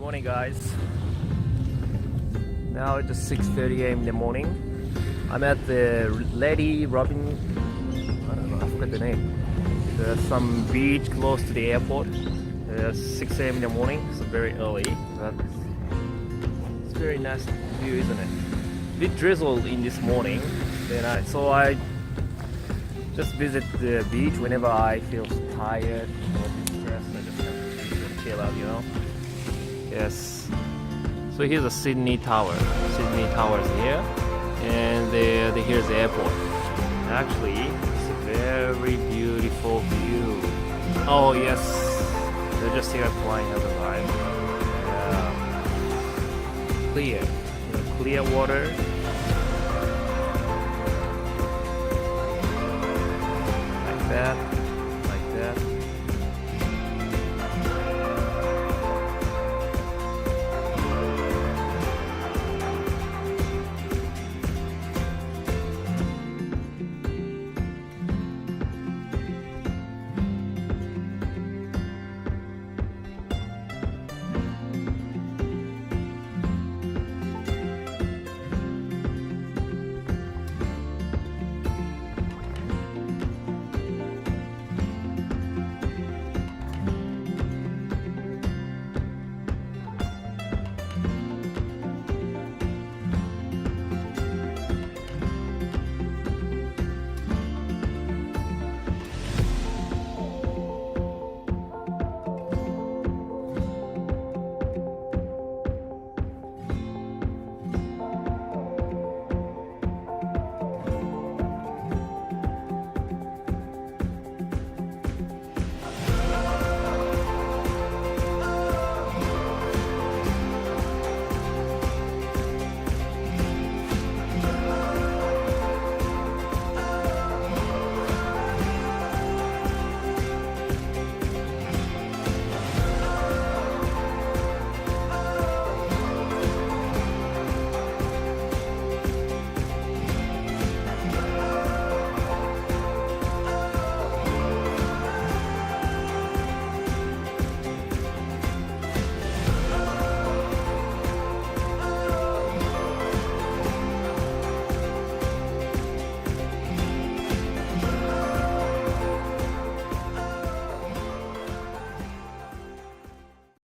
morning, guys. Now it's just 6:30 a.m. in the morning. I'm at the Lady Robin. I don't know, I forgot the name. There's some beach close to the airport. 6 a.m. in the morning, so very early. But it's very nice view, isn't it? Bit drizzled in this morning. So I just visit the beach whenever I feel tired or stressed. I just have to chill out, you know. Yes. So here's the Sydney Tower. Sydney Tower is here, and here's the airport. Actually, it's a very beautiful view. Oh yes, they're just here flying as a vibe. Yeah. Clear water. Like that.